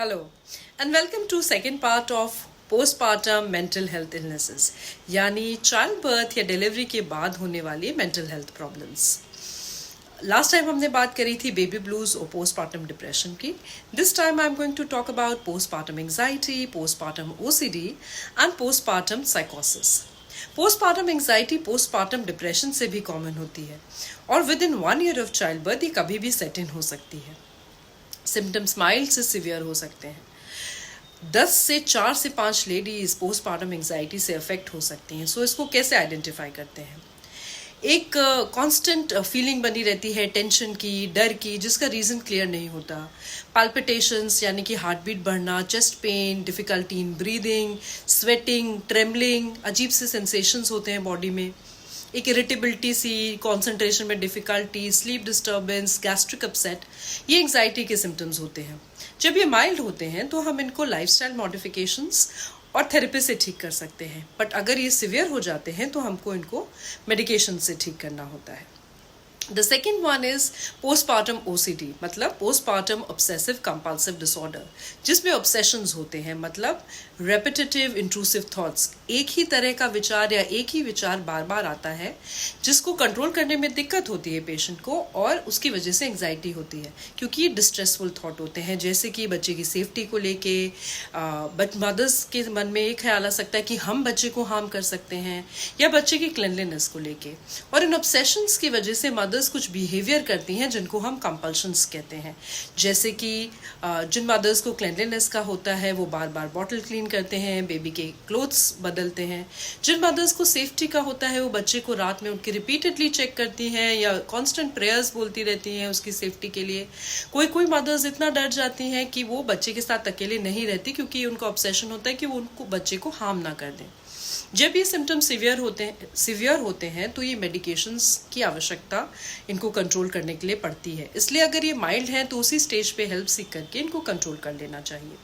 Hello and welcome to second part of postpartum mental health illnesses यानी child birth या delivery के बाद होने वाली mental health problems. Last time हमने बात करी थी बेबी ब्लूज और पोस्टपार्टम डिप्रेशन की। This time I am going to talk about postpartum anxiety, postpartum OCD and postpartum साइकोसिस। पोस्टपार्टम एंजाइटी पोस्टपार्टम डिप्रेशन से भी कॉमन होती है और within 1 year of child birth ये कभी भी सेट इन हो सकती है। सिम्टम्स माइल्ड से सिवियर हो सकते हैं। 10 से 4 से 5 लेडीज पोस्टपार्टम एंजाइटी से अफेक्ट हो सकती हैं। सो इसको कैसे आइडेंटिफाई करते हैं? एक कांस्टेंट फीलिंग बनी रहती है टेंशन की, डर की, जिसका रीज़न क्लियर नहीं होता। पाल्पिटेशंस यानी कि हार्ट बीट बढ़ना, chest pain, difficulty in breathing, sweating, trembling, अजीब से सेंसेशंस होते हैं बॉडी में। एक इरिटेबिलिटी सी, कंसंट्रेशन में difficulty, sleep disturbance, gastric upset, ये एंजाइटी के सिम्टम्स होते हैं। जब ये माइल्ड होते हैं तो हम इनको लाइफस्टाइल मॉडिफिकेशंस और थेरेपी से ठीक कर सकते हैं, बट अगर ये सिवियर हो जाते हैं तो हमको इनको मेडिकेशन से ठीक करना होता है। The second one is postpartum OCD, मतलब पोस्टपार्टम ऑब्सेसिव कंपल्सिव डिसऑर्डर, जिसमें ऑब्सेशंस होते हैं, मतलब रेपिटेटिव इंट्रूसिव थॉट्स। एक ही तरह का विचार या एक ही विचार बार बार आता है जिसको कंट्रोल करने में दिक्कत होती है पेशेंट को, और उसकी वजह से एंग्जाइटी होती है क्योंकि ये डिस्ट्रेसफुल थॉट होते हैं, जैसे कि बच्चे की सेफ्टी को लेके बट मदर्स के मन में एक ख्याल आ सकता है कि हम बच्चे को हार्म कर सकते हैं, या बच्चे की क्लिनलीनेस को लेके। और इन ऑब्सेशंस की वजह से मदर्स कुछ बिहेवियर करती हैं जिनको हम कंपल्शंस कहते हैं, जैसे कि जिन मदर्स को क्लिनलीनेस का होता है वो बार बार बॉटल क्लीन करते हैं, बेबी के क्लोथ्स बदलते हैं। जिन मदर्स को सेफ्टी का होता है वो बच्चे को रात में उनके रिपीटेडली चेक करती हैं या कांस्टेंट प्रेयर्स बोलती रहती हैं उसकी सेफ्टी के लिए। कोई मदर्स इतना डर जाती हैं कि वो बच्चे के साथ अकेले नहीं रहती क्योंकि उनका ऑब्सेशन होता है कि वो उनको बच्चे को हार्म ना कर दें। जब ये सिम्टम्स सिवियर होते हैं तो ये मेडिकेशंस की आवश्यकता इनको कंट्रोल करने के लिए पड़ती है। इसलिए अगर ये माइल्ड है तो उसी स्टेज पे हेल्प सीख करके इनको कंट्रोल कर लेना चाहिए।